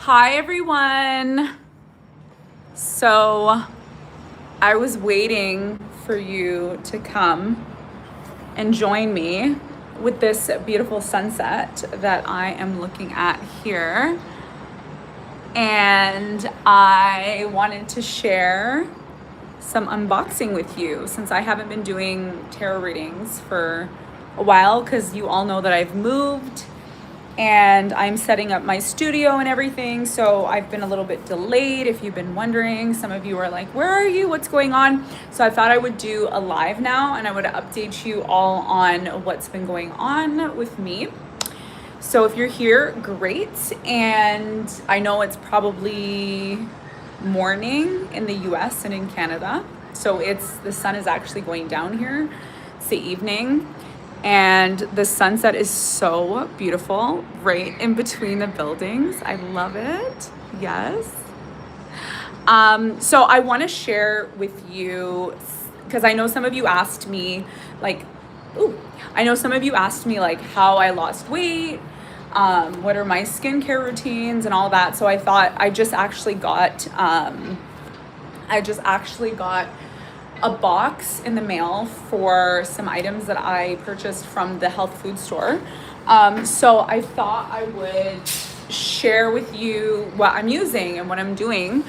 Hi everyone. So I was waiting for you to come and join me with this beautiful sunset that I am looking at here. And I wanted to share some unboxing with you since I haven't been doing tarot readings for a while because you all know that I've moved and I'm setting up my studio and everything. So I've been a little bit delayed. If you've been wondering, some of you are like, where are you? What's going on? So I thought I would do a live now and I would update you all on what's been going on with me. So if you're here, great. And I know it's probably morning in the US and in Canada. So the sun is actually going down here. It's the evening. And the sunset is so beautiful right in between the buildings. I love it. Yes. So I want to share with you because I know some of you asked me like how I lost weight, what are my skincare routines and all that. So I thought I just actually got a box in the mail for some items that I purchased from the health food store. So I thought I would share with you what I'm using and what I'm doing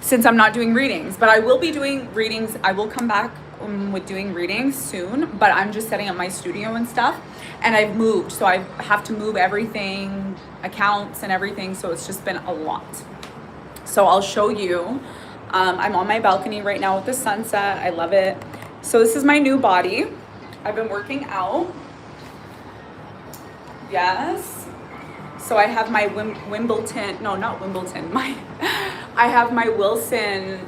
since I'm not doing readings, but I will be doing readings. I will come back with doing readings soon, but I'm just setting up my studio and stuff, and I've moved, so I have to move everything, accounts and everything, so it's just been a lot. So I'll show you. I'm on my balcony right now with the sunset. I love it. So this is my new body. I've been working out. Yes. So I have my I have my Wilson,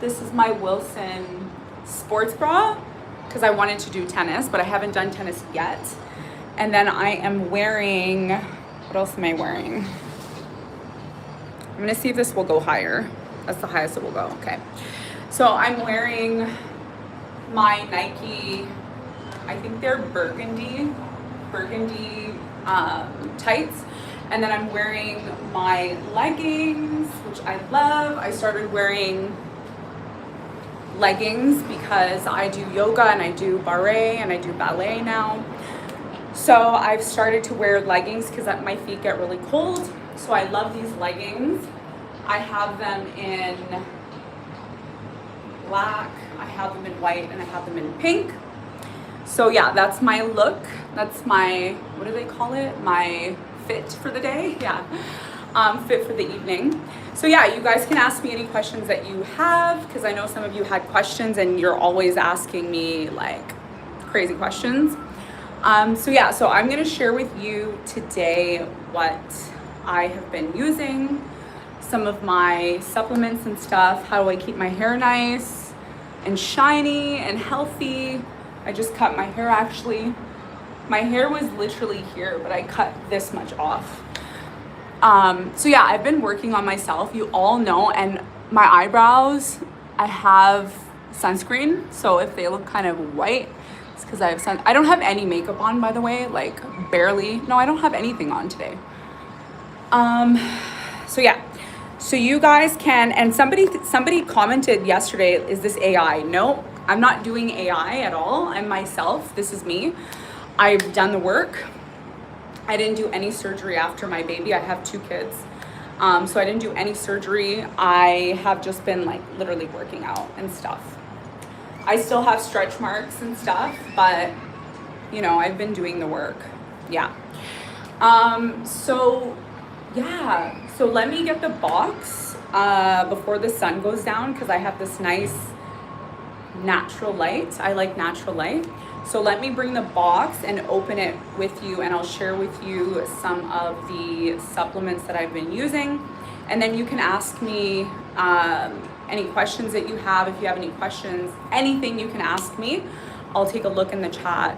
this is my Wilson sports bra because I wanted to do tennis, but I haven't done tennis yet. And then I am wearing, what else am I wearing? I'm gonna see if this will go higher. That's the highest it will go. Okay. So I'm wearing my Nike, I think they're burgundy tights. And then I'm wearing my leggings, which I love. I started wearing leggings because I do yoga and I do barre and I do ballet now. So I've started to wear leggings because my feet get really cold. So I love these leggings. I have them in black, I have them in white, and I have them in pink. So yeah, that's my look. That's my, what do they call it? My fit for the day. Yeah, fit for the evening. So yeah, you guys can ask me any questions that you have because I know some of you had questions and you're always asking me like crazy questions. So I'm gonna share with you today what I have been using, some of my supplements and stuff. How do I keep my hair nice and shiny and healthy? I just cut my hair actually. My hair was literally here, but I cut this much off. So yeah, I've been working on myself, you all know, and my eyebrows, I have sunscreen. So if they look kind of white, it's because I have I don't have any makeup on, by the way, like barely. No, I don't have anything on today. So yeah. So you guys can, and somebody commented yesterday, is this AI? No, I'm not doing AI at all. I'm myself. This is me. I've done the work. I didn't do any surgery after my baby. I have 2 kids. So I didn't do any surgery. I have just been like literally working out and stuff. I still have stretch marks and stuff, but you know, I've been doing the work. Yeah. So let me get the box before the sun goes down because I have this nice natural light. I like natural light. So let me bring the box and open it with you, and I'll share with you some of the supplements that I've been using. And then you can ask me any questions that you have. If you have any questions, anything you can ask me. I'll take a look in the chat.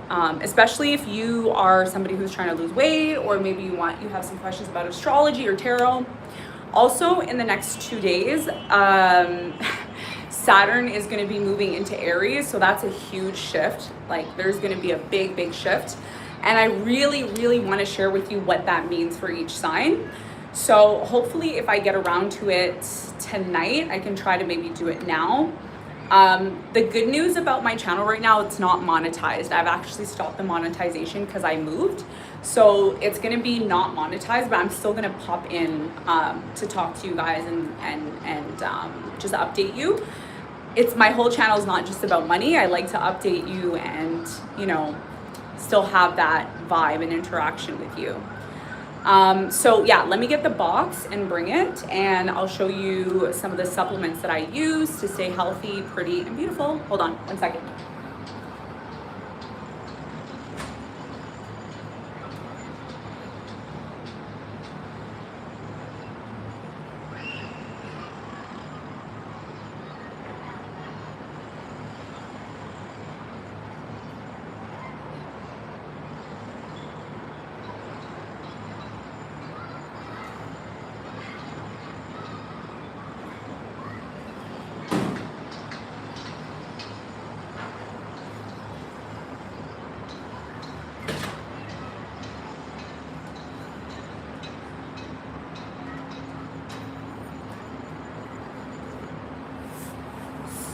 Especially if you are somebody who's trying to lose weight, or maybe you have some questions about astrology or tarot. Also, in the next 2 days, Saturn is going to be moving into Aries, so that's a huge shift. Like, there's going to be a big shift, and I really want to share with you what that means for each sign. So hopefully if I get around to it tonight, I can try to maybe do it now. The good news about my channel right now, it's not monetized. I've actually stopped the monetization because I moved. So it's gonna be not monetized, but I'm still gonna pop in to talk to you guys and just update you. It's my whole channel is not just about money. I like to update you and, you know, still have that vibe and interaction with you. So yeah, let me get the box and bring it, and I'll show you some of the supplements that I use to stay healthy, pretty, and beautiful. Hold on one second.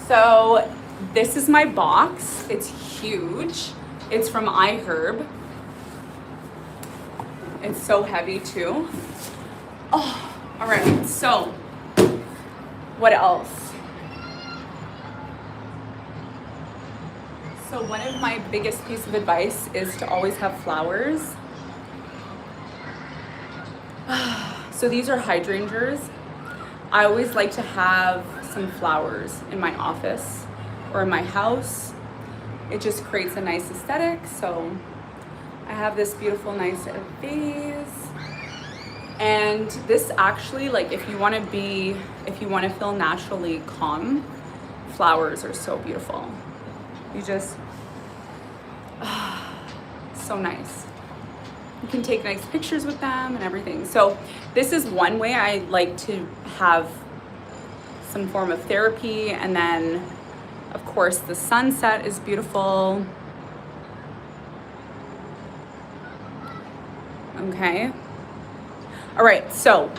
So this is my box. It's huge. It's from iHerb. It's so heavy too. Oh, all right. So what else? So one of my biggest piece of advice is to always have flowers. So these are hydrangeas. I always like to have some flowers in my office or in my house. It just creates a nice aesthetic. So I have this beautiful, nice vase. And this actually, like if you want to feel naturally calm, flowers are so beautiful. You just, so nice. You can take nice pictures with them and everything. So this is one way I like to have some form of therapy. And then of course the sunset is beautiful. Okay. All right, so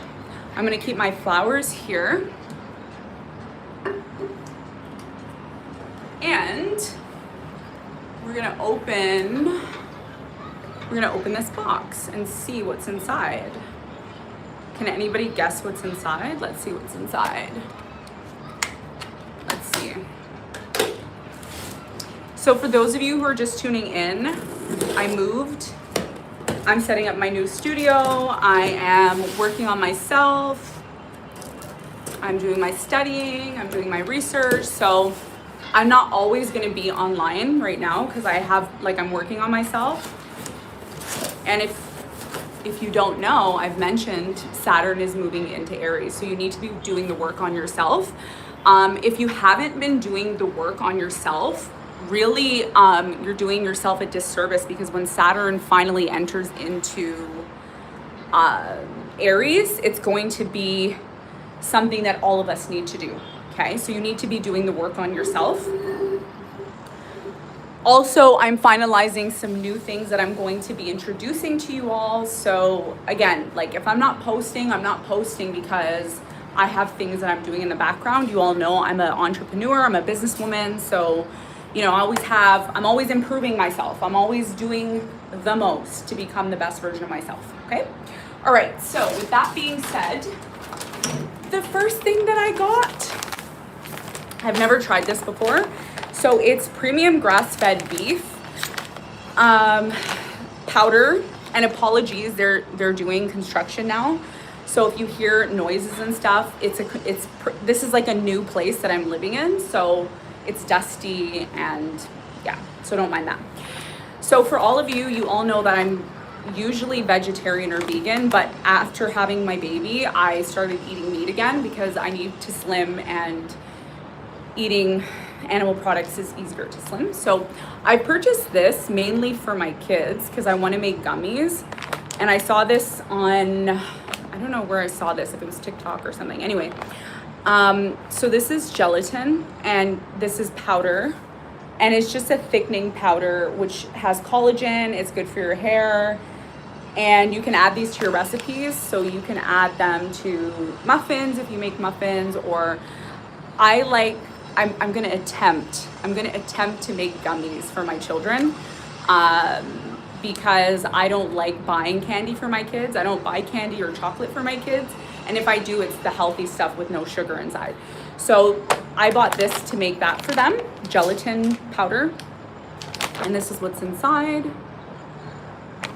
I'm gonna keep my flowers here. And we're gonna open this box and see what's inside. Can anybody guess what's inside? Let's see what's inside. Let's see. So for those of you who are just tuning in, I moved. I'm setting up my new studio. I am working on myself. I'm doing my studying. I'm doing my research. So I'm not always going to be online right now because I'm working on myself. And if you don't know, I've mentioned Saturn is moving into Aries. So you need to be doing the work on yourself. If you haven't been doing the work on yourself, really, you're doing yourself a disservice, because when Saturn finally enters into Aries, it's going to be something that all of us need to do. Okay, so you need to be doing the work on yourself. Also, I'm finalizing some new things that I'm going to be introducing to you all. So again, like if I'm not posting because I have things that I'm doing in the background. You all know I'm an entrepreneur, I'm a businesswoman. So, you know, I'm always improving myself. I'm always doing the most to become the best version of myself, okay? All right, so with that being said, the first thing that I got, I've never tried this before. So it's premium grass-fed beef powder, and apologies, they're doing construction now. So if you hear noises and stuff, this is like a new place that I'm living in. So it's dusty and yeah, so don't mind that. So for all of you, you all know that I'm usually vegetarian or vegan, but after having my baby, I started eating meat again because I need to slim, and eating animal products is easier to slim. So I purchased this mainly for my kids because I want to make gummies. And I saw this on, I don't know where I saw this, if it was TikTok or something. Anyway, so this is gelatin and this is powder, and it's just a thickening powder which has collagen. It's good for your hair. And you can add these to your recipes. So you can add them to muffins if you make muffins, or I'm gonna attempt to make gummies for my children, because I don't like buying candy for my kids. I don't buy candy or chocolate for my kids. And if I do, it's the healthy stuff with no sugar inside. So I bought this to make that for them, gelatin powder. And this is what's inside.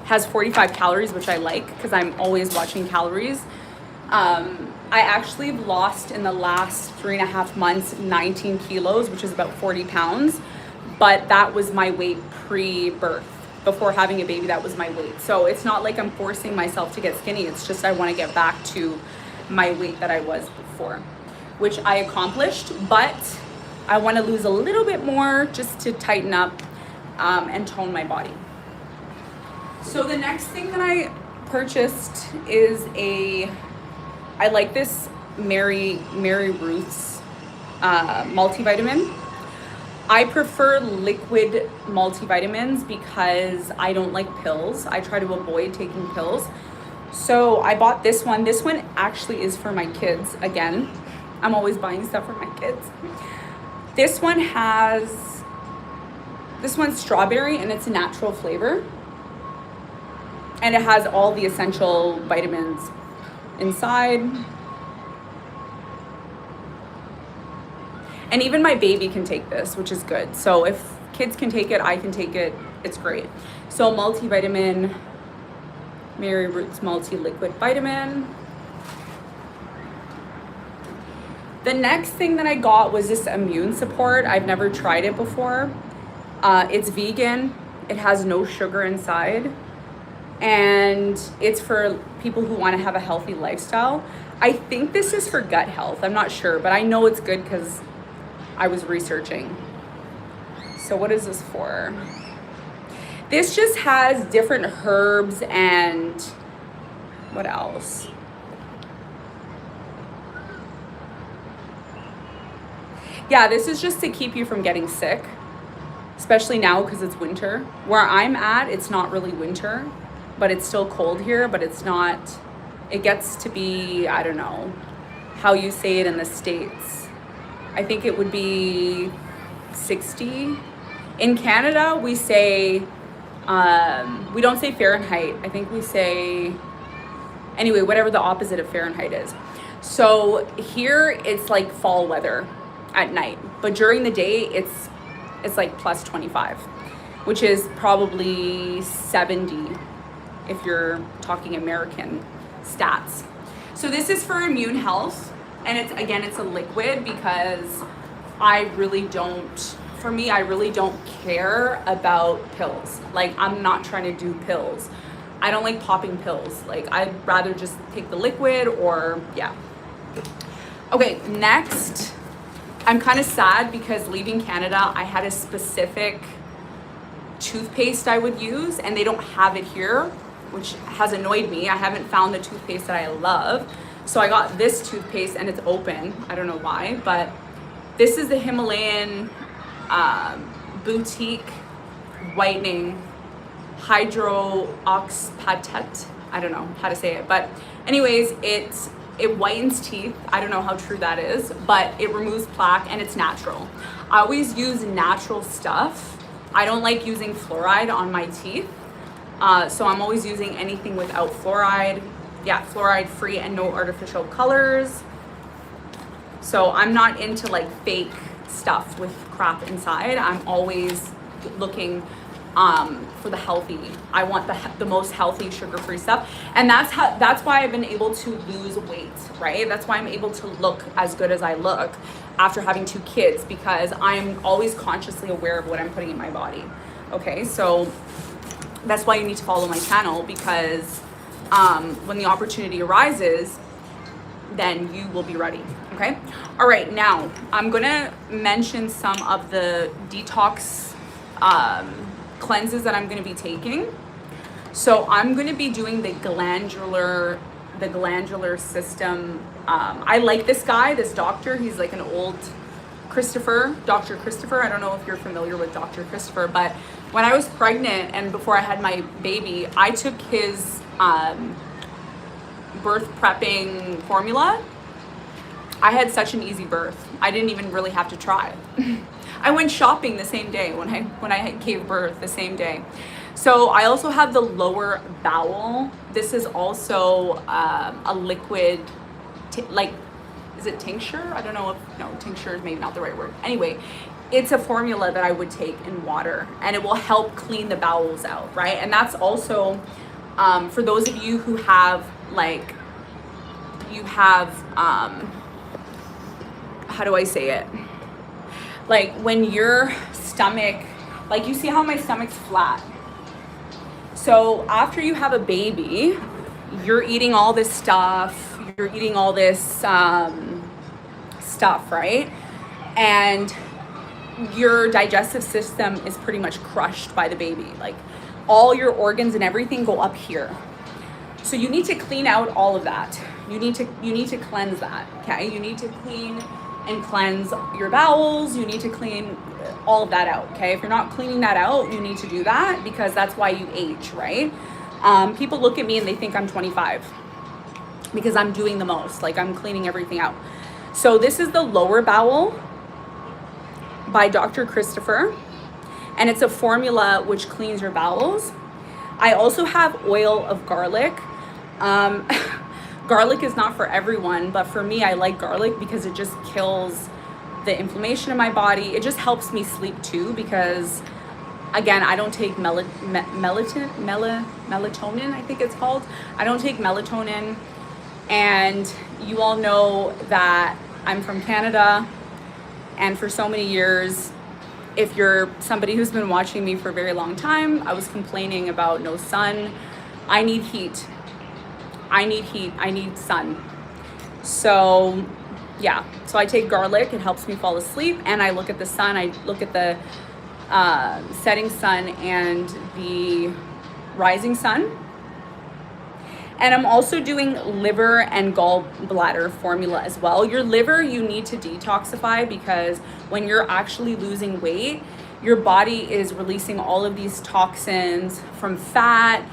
Has 45 calories, which I like because I'm always watching calories. I actually lost in the last 3.5 months 19 kilos, which is about 40 pounds. But that was my weight pre-birth. Before having a baby, that was my weight. So it's not like I'm forcing myself to get skinny. It's just I want to get back to my weight that I was before, which I accomplished. But I want to lose a little bit more just to tighten up and tone my body. So the next thing that I purchased is I like this Mary Ruth's multivitamin. I prefer liquid multivitamins because I don't like pills. I try to avoid taking pills. So I bought this one. This one actually is for my kids. Again, I'm always buying stuff for my kids. This one's strawberry and it's a natural flavor. And it has all the essential vitamins inside. And even my baby can take this, which is good. So if kids can take it, I can take it. It's great. So multivitamin, Mary Ruth's multi-liquid vitamin. The next thing that I got was this immune support. I've never tried it before. It's vegan. It has no sugar inside. And it's for people who want to have a healthy lifestyle. I think this is for gut health. I'm not sure, but I know it's good because I was researching. So what is this for? This just has different herbs and what else? Yeah, this is just to keep you from getting sick, especially now because it's winter. Where I'm at, it's not really winter, but it's still cold here, but it's not, it gets to be, I don't know how you say it in the States. I think it would be 60. In Canada, we say, we don't say Fahrenheit. I think we say, anyway, whatever the opposite of Fahrenheit is. So here it's like fall weather at night, but during the day it's like plus 25, which is probably 70 if you're talking American stats. So this is for immune health. And it's a liquid because I really don't care about pills. Like, I'm not trying to do pills. I don't like popping pills. Like, I'd rather just take the liquid or, yeah. Okay, next, I'm kind of sad because leaving Canada, I had a specific toothpaste I would use and they don't have it here, which has annoyed me. I haven't found the toothpaste that I love. So I got this toothpaste and it's open. I don't know why, but this is the Himalayan Boutique Whitening Hydroxyapatite. I don't know how to say it, but anyways, it whitens teeth. I don't know how true that is, but it removes plaque and it's natural. I always use natural stuff. I don't like using fluoride on my teeth. So I'm always using anything without fluoride. Yeah, fluoride free and no artificial colors. So I'm not into like fake stuff with crap inside. I'm always looking for the healthy. I want the most healthy sugar-free stuff. And that's why I've been able to lose weight, right? That's why I'm able to look as good as I look after having 2 kids, because I'm always consciously aware of what I'm putting in my body. Okay, so that's why you need to follow my channel, because when the opportunity arises, then you will be ready. Okay. All right. Now I'm gonna mention some of the detox cleanses that I'm gonna be taking. So I'm gonna be doing the glandular system. I like this guy, this doctor. He's like an old Christopher, Dr. Christopher. I don't know if you're familiar with Dr. Christopher, but when I was pregnant and before I had my baby, I took his birth prepping formula. I had such an easy birth. I didn't even really have to try. I went shopping the same day when I gave birth, the same day. So I also have the lower bowel. This is also a liquid, like, is it tincture? I don't know if, no, tincture is maybe not the right word. Anyway, it's a formula that I would take in water, and it will help clean the bowels out, right? And that's also, for those of you who have, like, you have, how do I say it? Like when your stomach, like you see how my stomach's flat. So after you have a baby, you're eating all this stuff, you're eating all this stuff, right? And your digestive system is pretty much crushed by the baby. Like all your organs and everything go up here. So you need to clean out all of that. You need to cleanse that, okay? You need to clean and cleanse your bowels. You need to clean all of that out, okay? If you're not cleaning that out, you need to do that because that's why you age, right? People look at me and they think I'm 25 because I'm doing the most, like I'm cleaning everything out. So this is the lower bowel by Dr. Christopher, and it's a formula which cleans your bowels. I also have oil of garlic. Garlic is not for everyone, but for me, I like garlic because it just kills the inflammation in my body. It just helps me sleep too because, again, I don't take melatonin, I think it's called. I don't take melatonin, and you all know that I'm from Canada, and for so many years, if you're somebody who's been watching me for a very long time, I was complaining about no sun. I need heat. I need sun. So yeah, so I take garlic, it helps me fall asleep, and I look at the sun, I look at the setting sun and the rising sun. And I'm also doing liver and gallbladder formula as well. Your liver, you need to detoxify because when you're actually losing weight, your body is releasing all of these toxins from fat.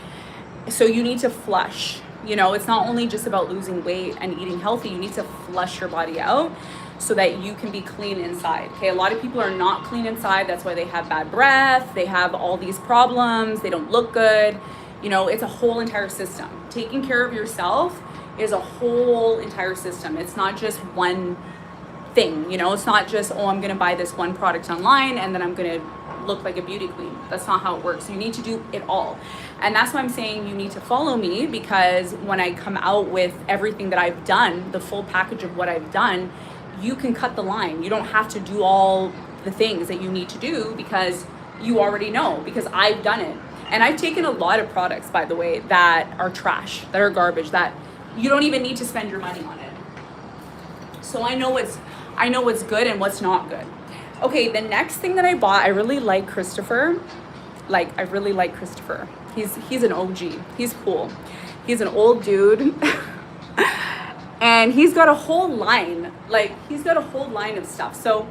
So you need to flush. You know, it's not only just about losing weight and eating healthy, you need to flush your body out so that you can be clean inside. Okay, a lot of people are not clean inside. That's why they have bad breath. They have all these problems. They don't look good. You know, it's a whole entire system. Taking care of yourself is a whole entire system. It's not just one thing, you know, it's not just, oh, I'm gonna buy this one product online and then I'm gonna look like a beauty queen. That's not how it works. You need to do it all. And that's why I'm saying you need to follow me, because when I come out with everything that I've done, the full package of what I've done, you can cut the line. You don't have to do all the things that you need to do because you already know, because I've done it. And I've taken a lot of products, by the way, that are trash, that are garbage, that you don't even need to spend your money on it. So I know what's good and what's not good. Okay, the next thing that I bought, I really like Christopher. Like, I really like Christopher. He's an OG. He's cool. He's an old dude. And he's got a whole line. Like, he's got a whole line of stuff. So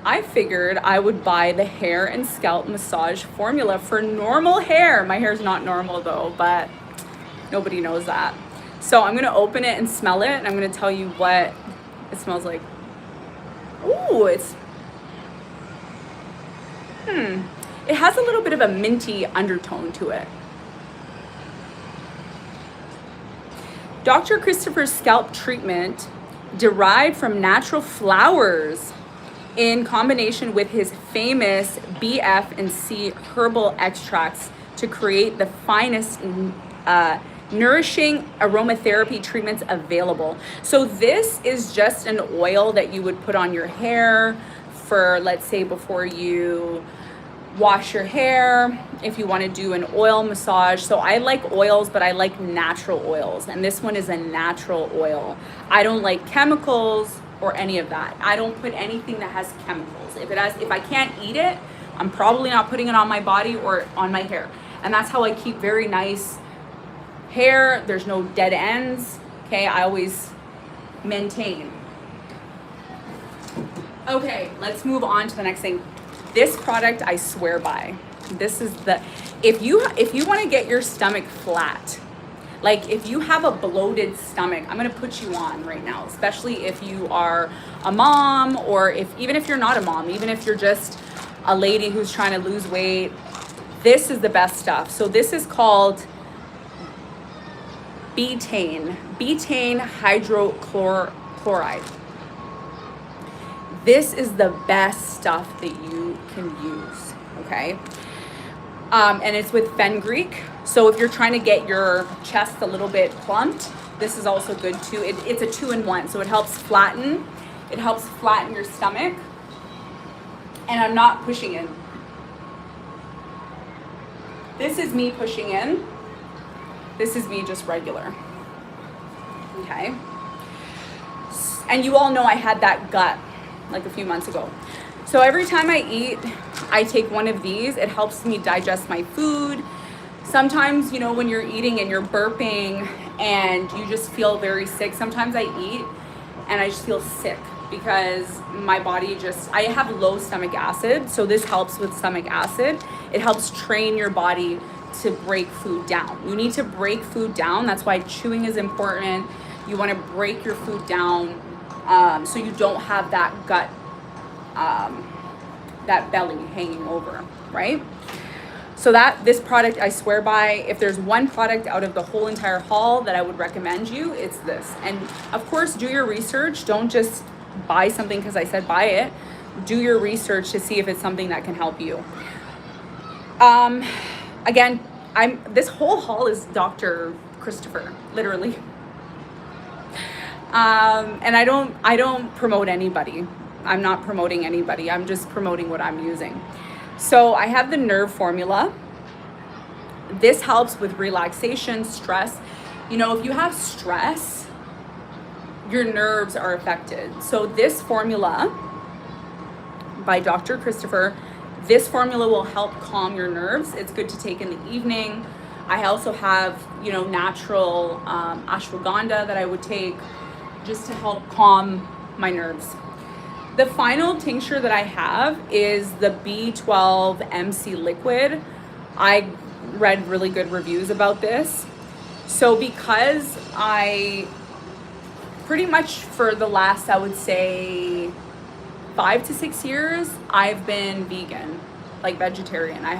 I figured I would buy the hair and scalp massage formula for normal hair. My hair's not normal though, but nobody knows that. So I'm gonna open it and smell it, and I'm gonna tell you what it smells like. Ooh, it has a little bit of a minty undertone to it. Dr. Christopher's scalp treatment derived from natural flowers in combination with his famous BF and C herbal extracts to create the finest nourishing aromatherapy treatments available. So this is just an oil that you would put on your hair for, let's say, before you wash your hair, if you want to do an oil massage. So I like oils, but I like natural oils, and this one is a natural oil. I don't like chemicals or any of that. I don't put anything that has chemicals. If I can't eat it, I'm probably not putting it on my body or on my hair. And that's how I keep very nice hair. There's no dead ends. Okay, I always maintain. Okay, let's move on to the next thing. This product I swear by. This is the, if you want to get your stomach flat, like if you have a bloated stomach, I'm gonna put you on right now, especially if you are a mom, or even if you're not a mom, even if you're just a lady who's trying to lose weight, this is the best stuff. So this is called betaine hydrochloride. This is the best stuff that you can use, okay? And it's with fenugreek. So if you're trying to get your chest a little bit plumped, this is also good too. It's a 2-in-1, so it helps flatten. It helps flatten your stomach. And I'm not pushing in. This is me pushing in. This is me just regular. Okay. And you all know I had that gut like a few months ago. So every time I eat, I take one of these. It helps me digest my food. Sometimes, you know, when you're eating and you're burping and you just feel very sick, sometimes I eat and I just feel sick because my body I have low stomach acid. So this helps with stomach acid. It helps train your body to break food down. You need to break food down. That's why chewing is important. You want to break your food down so you don't have that gut, that belly hanging over, right? So this product I swear by. If there's one product out of the whole entire haul that I would recommend you, it's this. And of course, do your research. Don't just buy something because I said buy it. Do your research to see if it's something that can help you. Again, this whole haul is Dr. Christopher, literally. And I don't promote anybody. I'm not promoting anybody. I'm just promoting what I'm using. So I have the Nerve Formula. This helps with relaxation, stress. You know, if you have stress, your nerves are affected. So this formula by Dr. Christopher, this formula will help calm your nerves. It's good to take in the evening. I also have, you know, natural ashwagandha that I would take just to help calm my nerves. The final tincture that I have is the B12 MC liquid. I read really good reviews about this. So because I pretty much for the last, I would say 5 to 6 years, I've been vegan, like vegetarian. I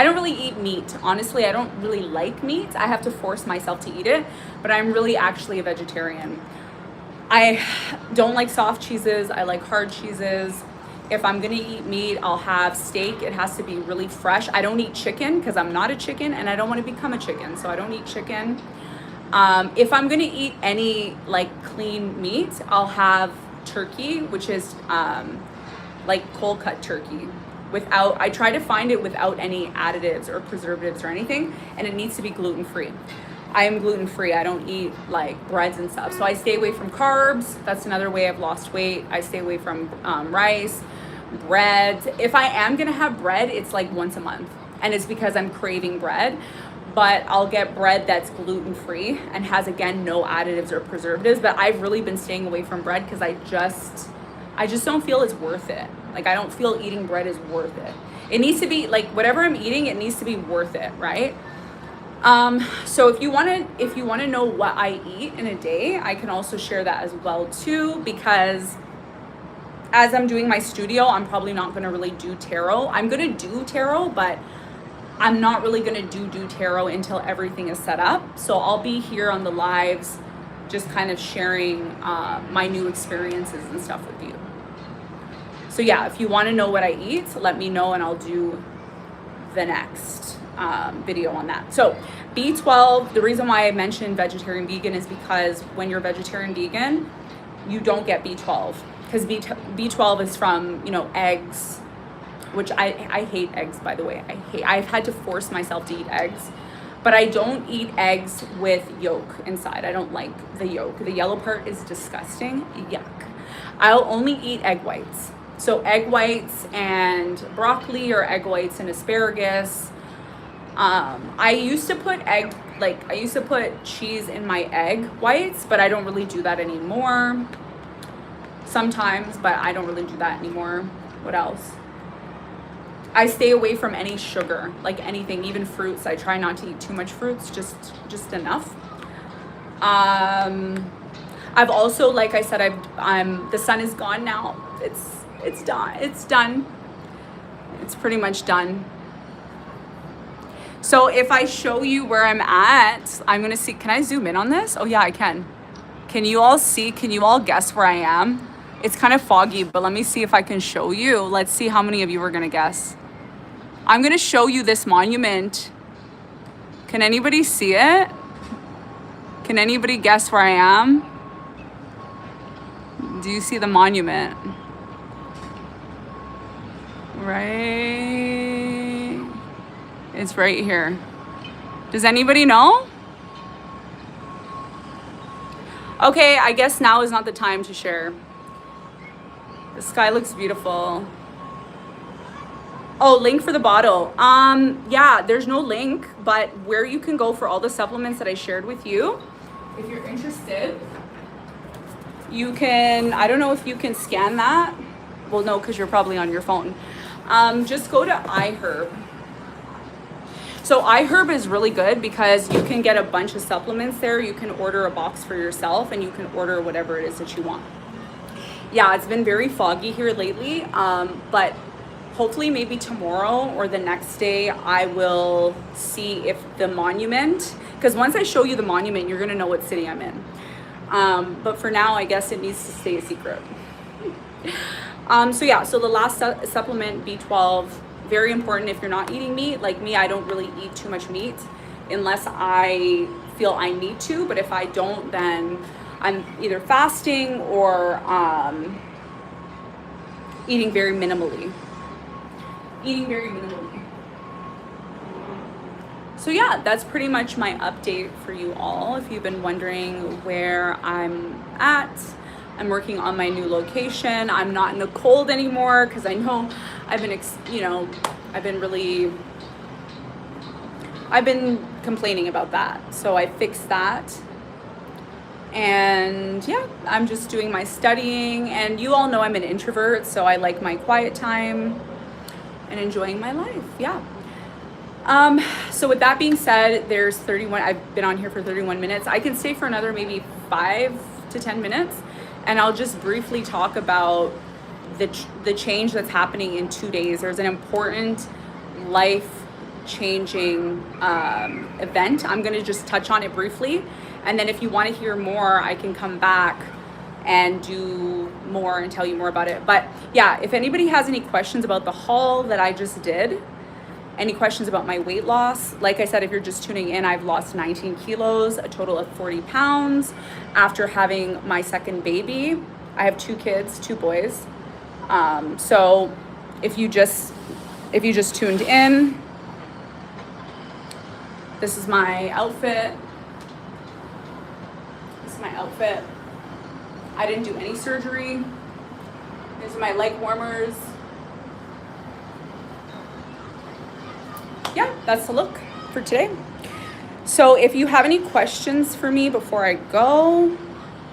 don't really eat meat. Honestly, I don't really like meat. I have to force myself to eat it, but I'm really actually a vegetarian. I don't like soft cheeses. I like hard cheeses. If I'm gonna eat meat, I'll have steak. It has to be really fresh. I don't eat chicken because I'm not a chicken and I don't want to become a chicken, so I don't eat chicken. If I'm gonna eat any like clean meat, I'll have turkey, which is like cold cut turkey. I try to find it without any additives or preservatives or anything, and it needs to be gluten-free. I am gluten-free. I don't eat like breads and stuff. So I stay away from carbs. That's another way I've lost weight. I stay away from rice, bread. If I am gonna have bread, it's like once a month, and it's because I'm craving bread. But I'll get bread that's gluten-free and has, again, no additives or preservatives. But I've really been staying away from bread because I just don't feel it's worth it. Like, I don't feel eating bread is worth it. It needs to be, like, whatever I'm eating, it needs to be worth it, right? So if you wanna know what I eat in a day, I can also share that as well too, because as I'm doing my studio, I'm probably not gonna really do tarot. I'm gonna do tarot, but I'm not really gonna do tarot until everything is set up. So I'll be here on the lives, just kind of sharing my new experiences and stuff with you. So yeah, if you wanna know what I eat, let me know and I'll do the next video on that. So B12, the reason why I mentioned vegetarian vegan is because when you're vegetarian vegan, you don't get B12 because B12 is from, you know, eggs, which I hate eggs, by the way. I've had to force myself to eat eggs, but I don't eat eggs with yolk inside. I don't like the yolk. The yellow part is disgusting. Yuck. I'll only eat egg whites. So egg whites and broccoli or egg whites and asparagus. I used to put cheese in my egg whites, but I don't really do that anymore. sometimes, but I don't really do that anymore. What else? I stay away from any sugar, like anything, even fruits. I try not to eat too much fruits, just enough. I've also, like I said, the sun is gone now. It's done. It's done. It's pretty much done. So if I show you where I'm at, I'm gonna see, can I zoom in on this? Oh yeah, I can. Can you all see, can you all guess where I am? It's kind of foggy, but let me see if I can show you. Let's see how many of you are gonna guess. I'm gonna show you this monument. Can anybody see it? Can anybody guess where I am? Do you see the monument? Right, it's right here. Does anybody know? Okay, I guess now is not the time to share. The sky looks beautiful. Oh, link for the bottle. Yeah, there's no link, but where you can go for all the supplements that I shared with you, if you're interested, you can, I don't know if you can scan that. Well, no, because you're probably on your phone. Just go to iHerb. So iHerb is really good because you can get a bunch of supplements there. You can order a box for yourself and you can order whatever it is that you want. Yeah, it's been very foggy here lately, but hopefully maybe tomorrow or the next day I will see if the monument, because once I show you the monument, you're gonna know what city I'm in. But for now, I guess it needs to stay a secret. So yeah, so the last supplement, B12, very important if you're not eating meat. Like me, I don't really eat too much meat unless I feel I need to, but if I don't, then I'm either fasting or eating very minimally. So yeah, that's pretty much my update for you all. If you've been wondering where I'm at, I'm working on my new location. I'm not in the cold anymore because I know I've been complaining about that. So I fixed that. And yeah, I'm just doing my studying, and you all know I'm an introvert, so I like my quiet time and enjoying my life. Yeah. So with that being said, there's 31, I've been on here for 31 minutes. I can stay for another maybe 5 to 10 minutes, and I'll just briefly talk about the change that's happening in 2 days. There's an important life-changing event. I'm gonna just touch on it briefly, and then if you wanna hear more, I can come back and do more and tell you more about it. But yeah, if anybody has any questions about the haul that I just did, any questions about my weight loss, like I said, if you're just tuning in, I've lost 19 kilos, a total of 40 pounds after having my second baby. I have 2 kids, 2 boys. So if you just tuned in, this is my outfit. I didn't do any surgery. These are my leg warmers. Yeah, that's the look for today. So if you have any questions for me before I go,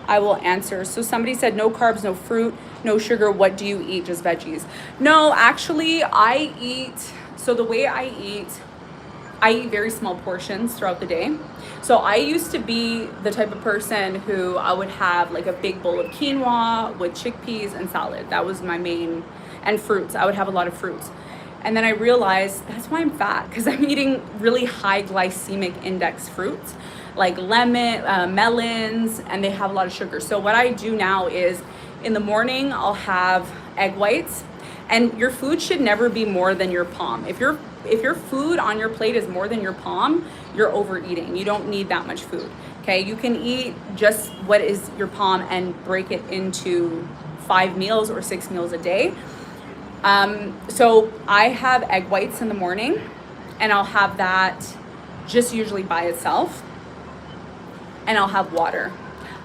I will answer. So somebody said no carbs, no fruit, no sugar. What do you eat? Just veggies? No, actually I eat, so the way I eat very small portions throughout the day. So I used to be the type of person who I would have like a big bowl of quinoa with chickpeas and salad. That was my main, and fruits. I would have a lot of fruits. And then I realized that's why I'm fat, because I'm eating really high glycemic index fruits like melons, and they have a lot of sugar. So what I do now is in the morning, I'll have egg whites, and your food should never be more than your palm. If your food on your plate is more than your palm, you're overeating. You don't need that much food, okay? You can eat just what is your palm and break it into 5 meals or 6 meals a day. So I have egg whites in the morning, and I'll have that just usually by itself, and I'll have water.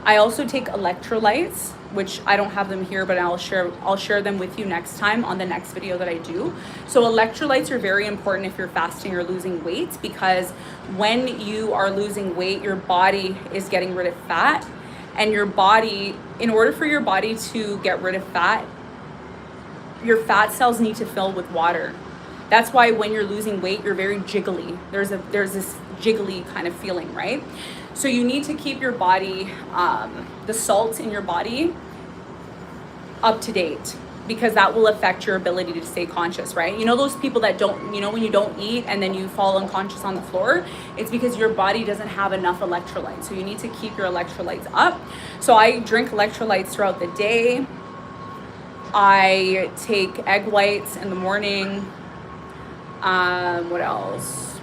I also take electrolytes, which I don't have them here, but I'll share them with you next time on the next video that I do. So electrolytes are very important if you're fasting or losing weight, because when you are losing weight, your body is getting rid of fat, And your body, in order for your body to get rid of fat, your fat cells need to fill with water. That's why when you're losing weight, you're very jiggly. There's this jiggly kind of feeling, right? So you need to keep your body, the salt in your body, up to date, because that will affect your ability to stay conscious, right? You know those people that don't, you know, when you don't eat and then you fall unconscious on the floor, it's because your body doesn't have enough electrolytes. So you need to keep your electrolytes up. So I drink electrolytes throughout the day. I take egg whites in the morning. What else?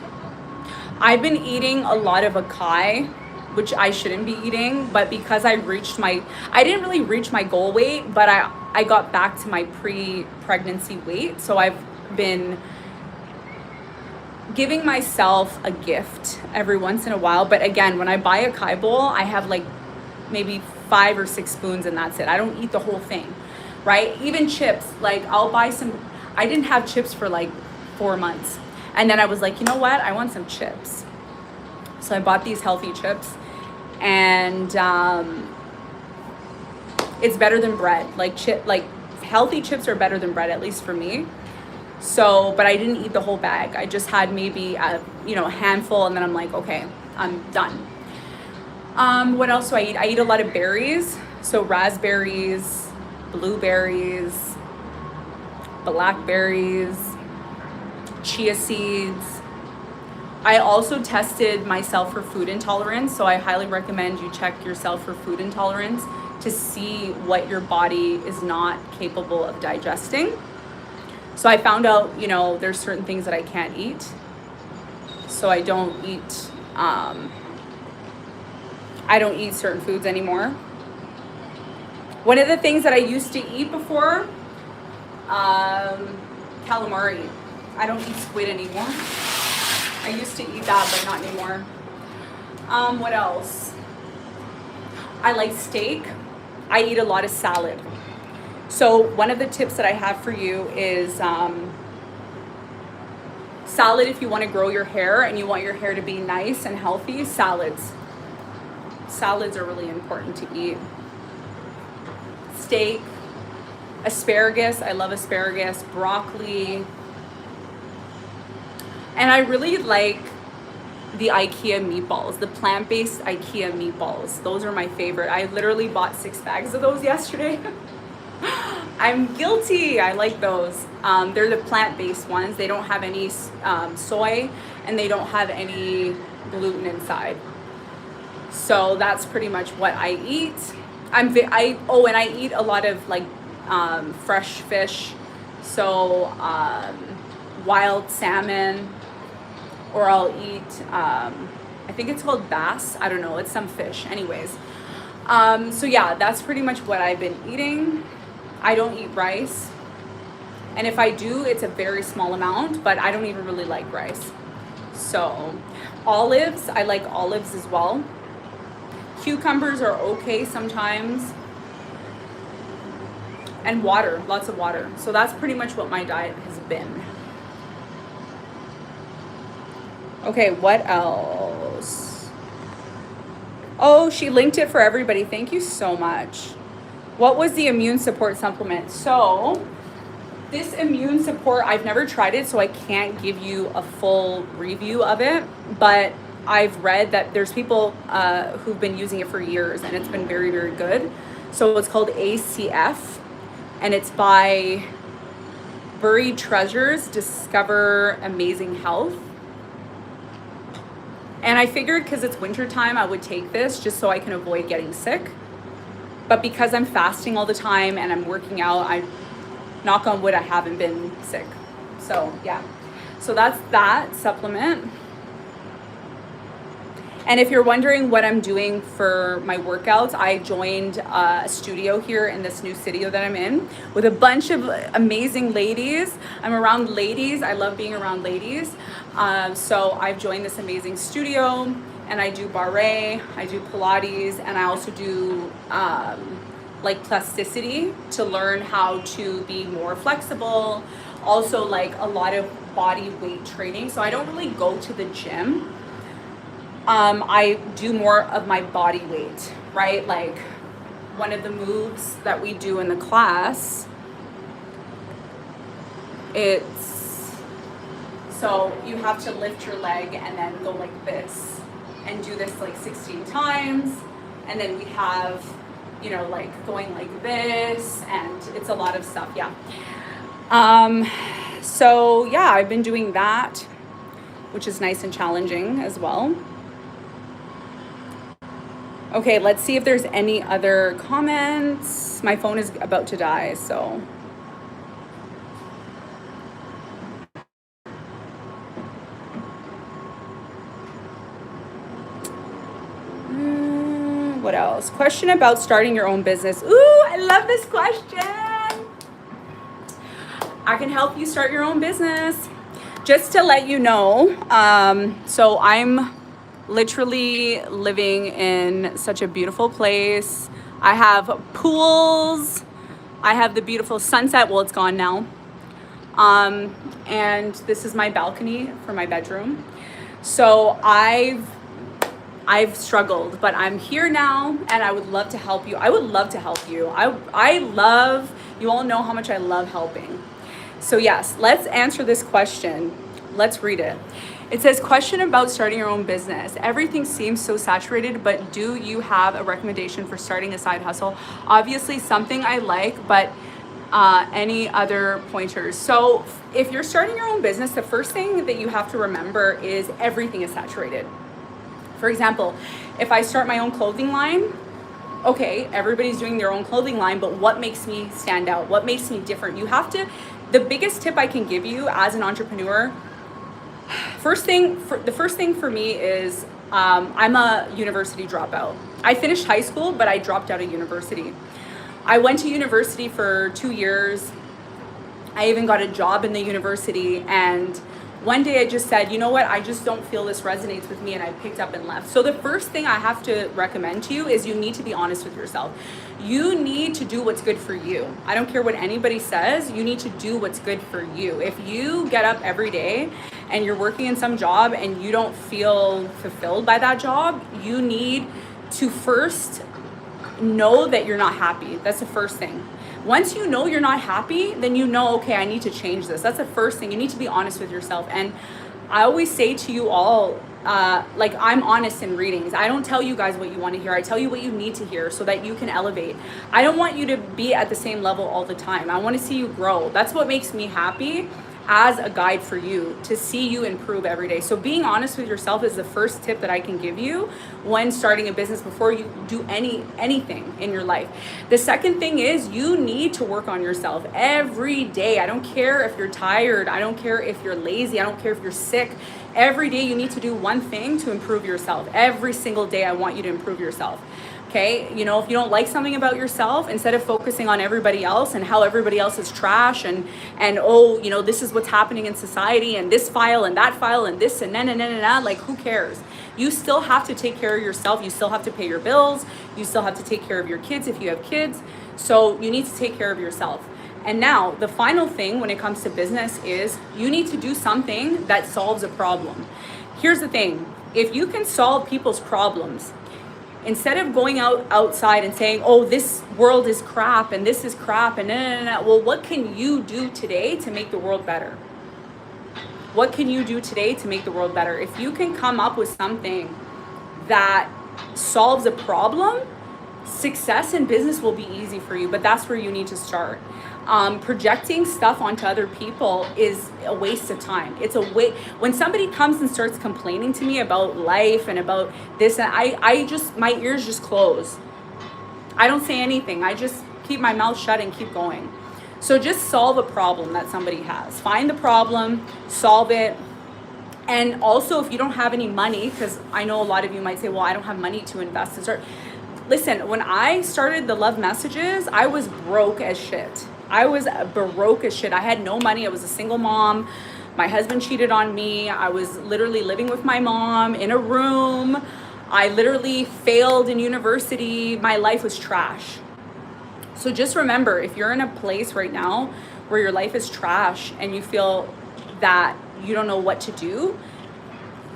I've been eating a lot of acai, which I shouldn't be eating, but because I didn't really reach my goal weight, but I got back to my pre-pregnancy weight. So I've been giving myself a gift every once in a while. But again, when I buy a acai bowl, I have like maybe 5 or 6 spoons and that's it. I don't eat the whole thing, right? Even chips, like I'll buy some, I didn't have chips for like 4 months. And then I was like, you know what? I want some chips. So I bought these healthy chips, and it's better than bread. Like healthy chips are better than bread, at least for me. So, but I didn't eat the whole bag. I just had maybe a handful, and then I'm like, okay, I'm done. What else do I eat? I eat a lot of berries. So raspberries, blueberries, blackberries, chia seeds. I also tested myself for food intolerance, so I highly recommend you check yourself for food intolerance to see what your body is not capable of digesting. So I found out, there's certain things that I can't eat. So I don't eat certain foods anymore. One of the things that I used to eat before, calamari. I don't eat squid anymore. I used to eat that, but not anymore. What else? I like steak. I eat a lot of salad. So one of the tips that I have for you is salad. If you want to grow your hair and you want your hair to be nice and healthy, salads. Salads are really important to eat. Steak, asparagus. I love asparagus, broccoli. And I really like the IKEA meatballs, the plant-based IKEA meatballs. Those are my favorite. I literally bought 6 bags of those yesterday. I'm guilty. I like those. They're the plant-based ones. They don't have any soy, and they don't have any gluten inside. So that's pretty much what I eat. And I eat a lot of fresh fish. So wild salmon. Or I'll eat, I think it's called bass. I don't know, it's some fish. Anyways, so yeah, that's pretty much what I've been eating. I don't eat rice. And if I do, it's a very small amount, but I don't even really like rice. So olives, I like olives as well. Cucumbers are okay sometimes. And water, lots of water. So that's pretty much what my diet has been. Okay, what else? Oh, she linked it for everybody. Thank you so much. What was the immune support supplement? So this immune support, I've never tried it, so I can't give you a full review of it, but I've read that there's people who've been using it for years, and it's been very, very good. So it's called ACF, and it's by Buried Treasures, Discover Amazing Health. And I figured because it's winter time, I would take this just so I can avoid getting sick. But because I'm fasting all the time and I'm working out, I knock on wood, I haven't been sick. So yeah, so that's that supplement. And if you're wondering what I'm doing for my workouts, I joined a studio here in this new city that I'm in with a bunch of amazing ladies. I'm around ladies. I love being around ladies. So I've joined this amazing studio, and I do barre, I do Pilates, and I also do plasticity to learn how to be more flexible. Also a lot of body weight training. So I don't really go to the gym. I do more of my body weight, right? Like one of the moves that we do in the class, so you have to lift your leg and then go like this and do this like 16 times. And then we have, you know, like going like this, and it's a lot of stuff, yeah. So yeah, I've been doing that, which is nice and challenging as well. Okay, let's see if there's any other comments. My phone is about to die, so. What else? Question about starting your own business. Ooh, I love this question. I can help you start your own business. Just to let you know, so I'm literally living in such a beautiful place. I have pools. I have the beautiful sunset. Well, it's gone now. And this is my balcony for my bedroom. So I've struggled, but I'm here now, and I would love to help you. I would love to help you. I love, you all know how much I love helping. So yes, let's answer this question. Let's read it. It says, question about starting your own business. Everything seems so saturated, but do you have a recommendation for starting a side hustle? Obviously something I like, but any other pointers? So if you're starting your own business, the first thing that you have to remember is everything is saturated. For example, if I start my own clothing line, okay, everybody's doing their own clothing line, but what makes me stand out? What makes me different? You have to, the biggest tip I can give you as an entrepreneur, the first thing for me is I'm a university dropout. I finished high school, but I dropped out of university. I went to university for 2 years. I even got a job in the university, and one day I just said, you know what, I just don't feel this resonates with me, and I picked up and left. So the first thing I have to recommend to you is you need to be honest with yourself. You need to do what's good for you. I don't care what anybody says, you need to do what's good for you. If you get up every day and you're working in some job and you don't feel fulfilled by that job, you need to first know that you're not happy. That's the first thing. Once you know you're not happy, then you know, okay, I need to change this. That's the first thing. You need to be honest with yourself. And I always say to you all, like, I'm honest in readings. I don't tell you guys what you want to hear. I tell you what you need to hear so that you can elevate. I don't want you to be at the same level all the time. I want to see you grow. That's what makes me happy as a guide for you, to see you improve every day. So being honest with yourself is the first tip that I can give you when starting a business before you do anything in your life. The second thing is you need to work on yourself every day. I don't care if you're tired. I don't care if you're lazy. I don't care if you're sick. Every day you need to do one thing to improve yourself. Every single day I want you to improve yourself. Okay, you know, if you don't like something about yourself, instead of focusing on everybody else and how everybody else is trash and oh, you know, this is what's happening in society and this file and that file and this and na, like, who cares? You still have to take care of yourself. You still have to pay your bills. You still have to take care of your kids if you have kids. So you need to take care of yourself. And now the final thing when it comes to business is you need to do something that solves a problem. Here's the thing. If you can solve people's problems, instead of going outside and saying, oh, this world is crap and this is crap and no. Well, what can you do today to make the world better? What can you do today to make the world better? If you can come up with something that solves a problem, success in business will be easy for you, but that's where you need to start. Projecting stuff onto other people is a waste of time. It's a waste. When somebody comes and starts complaining to me about life and about this, and I just, my ears just close. I don't say anything. I just keep my mouth shut and keep going. So just solve a problem that somebody has. Find the problem, solve it. And also, if you don't have any money, because I know a lot of you might say, well, I don't have money to invest and start. Listen, when I started the Love Messages, I was broke as shit. I was broke as shit. I had no money. I was a single mom. My husband cheated on me. I was literally living with my mom in a room. I literally failed in university. My life was trash. So just remember, if you're in a place right now where your life is trash and you feel that you don't know what to do,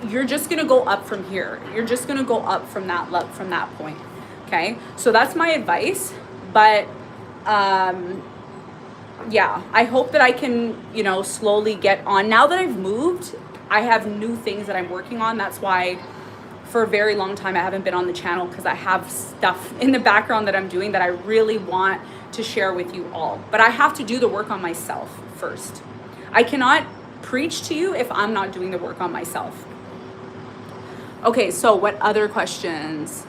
you're just going to go up from here. You're just going to go up from that point. Okay. So that's my advice. But, yeah, I hope that I can, slowly get on. Now that I've moved, I have new things that I'm working on. That's why for a very long time I haven't been on the channel, because I have stuff in the background that I'm doing that I really want to share with you all. But I have to do the work on myself first. I cannot preach to you if I'm not doing the work on myself. Okay, so what other questions?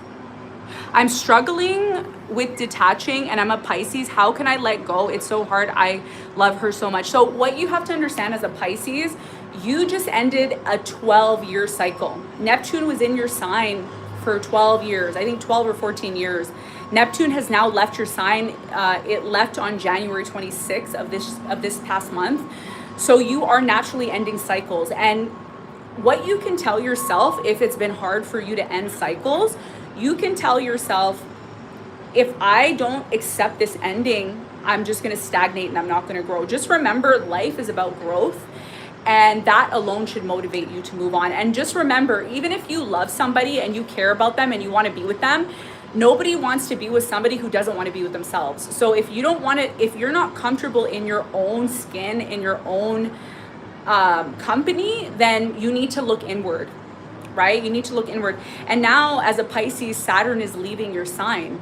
I'm struggling with detaching, and I'm a Pisces. How can I let go? It's so hard. I love her so much. So what you have to understand as a Pisces, you just ended a 12-year cycle. Neptune was in your sign for 12 years, I think 12 or 14 years. Neptune has now left your sign. It left on January 26th of this past month. So you are naturally ending cycles. And what you can tell yourself, if it's been hard for you to end cycles, you can tell yourself, if I don't accept this ending, I'm just going to stagnate and I'm not going to grow. Just remember, life is about growth, and that alone should motivate you to move on. And just remember, even if you love somebody and you care about them and you want to be with them, nobody wants to be with somebody who doesn't want to be with themselves. So if you don't want to, if you're not comfortable in your own skin, in your own company, then you need to look inward. Right? You need to look inward. And now as a Pisces, Saturn is leaving your sign.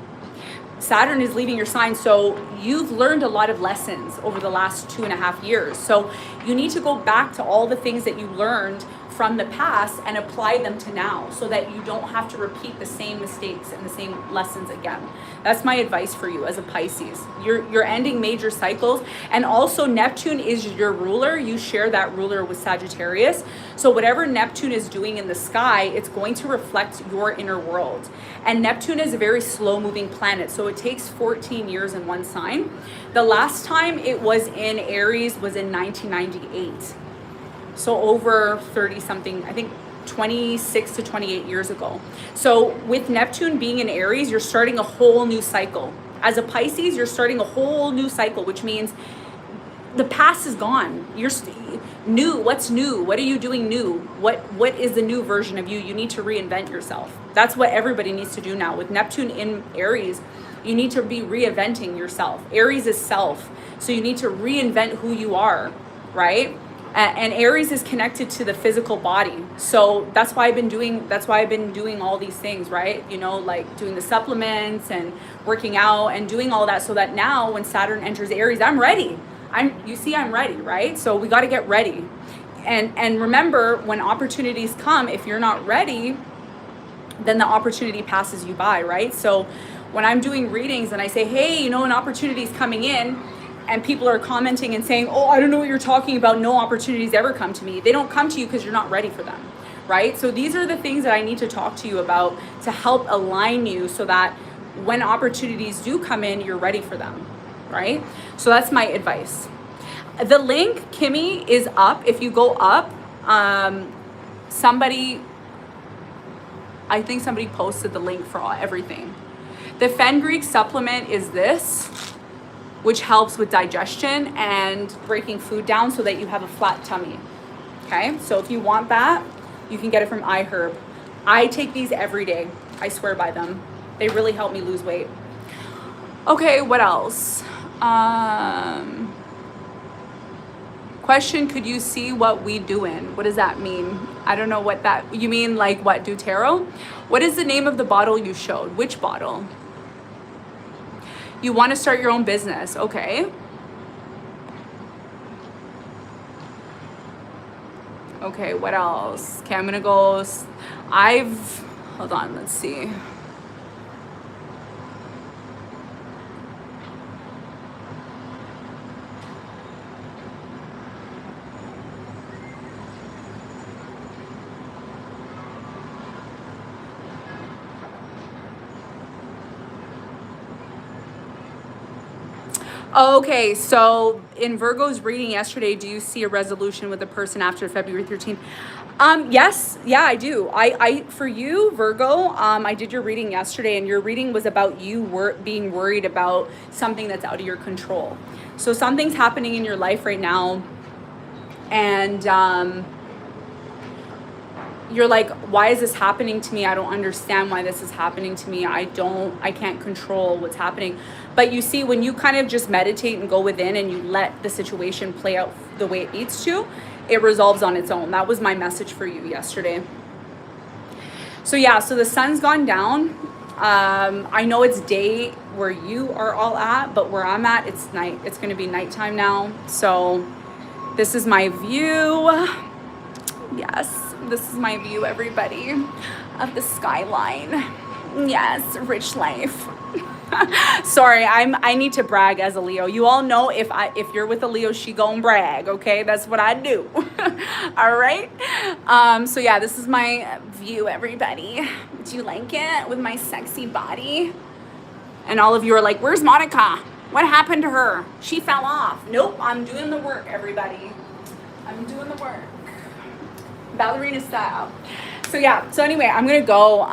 Saturn is leaving your sign. So you've learned a lot of lessons over the last 2.5 years. So you need to go back to all the things that you learned from the past and apply them to now, so that you don't have to repeat the same mistakes and the same lessons again. That's my advice for you as a Pisces. You're ending major cycles, and also Neptune is your ruler. You share that ruler with Sagittarius. So whatever Neptune is doing in the sky, it's going to reflect your inner world. And Neptune is a very slow moving planet. So it takes 14 years in one sign. The last time it was in Aries was in 1998. So over 30 something, I think 26 to 28 years ago. So with Neptune being in Aries, you're starting a whole new cycle. As a Pisces, you're starting a whole new cycle, which means the past is gone. You're new. What's new? What are you doing new? What is the new version of you? You need to reinvent yourself. That's what everybody needs to do now. With Neptune in Aries, you need to be reinventing yourself. Aries is self. So you need to reinvent who you are, right? And Aries is connected to the physical body. So that's why I've been doing all these things, right? Like doing the supplements and working out and doing all that, so that now when Saturn enters Aries, I'm ready. I'm ready, right? So we got to get ready. And remember, when opportunities come, if you're not ready, then the opportunity passes you by, right? So when I'm doing readings and I say, hey, an opportunity is coming in, and people are commenting and saying, oh, I don't know what you're talking about, no opportunities ever come to me. They don't come to you because you're not ready for them, right? So these are the things that I need to talk to you about to help align you, so that when opportunities do come in, you're ready for them, right? So that's my advice. The link, Kimmy, is up. If you go up, I think somebody posted the link for everything. The Fenugreek supplement is this, which helps with digestion and breaking food down so that you have a flat tummy. Okay, so if you want that, you can get it from iHerb. I take these every day. I swear by them. They really help me lose weight. Okay, what else? Question, could you see what we doing? What does that mean? I don't know what that, you mean like what, do tarot? What is the name of the bottle you showed? Which bottle? You want to start your own business. Okay. Okay, what else? Okay, I'm going to go. Hold on, let's see. Okay, so in Virgo's reading yesterday, do you see a resolution with the person after February 13th? Yes, yeah, I do. I for you, Virgo, I did your reading yesterday, and your reading was about you being worried about something that's out of your control. So something's happening in your life right now, and you're like, why is this happening to me? I don't understand why this is happening to me. I can't control what's happening. But you see, when you kind of just meditate and go within and you let the situation play out the way it needs to, it resolves on its own. That was my message for you yesterday. So yeah, so the sun's gone down. I know it's day where you are all at, but where I'm at, it's night. It's going to be nighttime now. So this is my view. Yes, this is my view, everybody, of the skyline. Yes, rich life. Sorry, I need to brag as a Leo. You all know if you're with a Leo, she gon' brag, okay? That's what I do. All right? So yeah, this is my view, everybody. Do you like it with my sexy body? And all of you are like, where's Monica? What happened to her? She fell off. Nope, I'm doing the work, everybody. I'm doing the work. Ballerina style. So yeah, so anyway, I'm gonna go.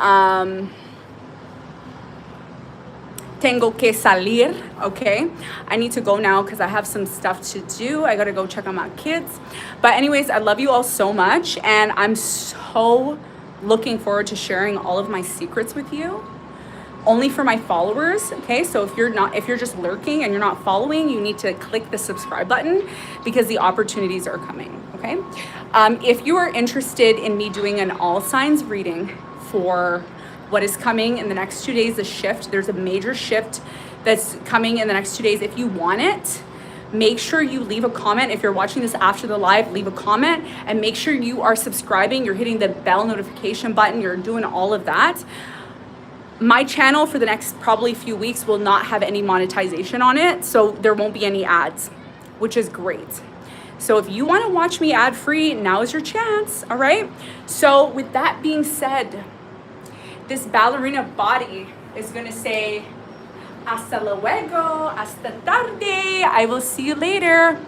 Tengo que salir, okay? I need to go now because I have some stuff to do. I gotta go check on my kids. But anyways, I love you all so much, and I'm so looking forward to sharing all of my secrets with you. Only for my followers, okay? So if you're just lurking and you're not following, you need to click the subscribe button because the opportunities are coming, okay? If you are interested in me doing an all signs reading for what is coming in the next 2 days, there's a major shift that's coming in the next 2 days. If you want it, make sure you leave a comment. If you're watching this after the live, leave a comment and make sure you are subscribing. You're hitting the bell notification button. You're doing all of that. My channel for the next probably few weeks will not have any monetization on it, so there won't be any ads, which is great. So if you want to watch me ad free, now is your chance, all right? So with that being said, this ballerina body is gonna say, hasta luego, hasta tarde. I will see you later.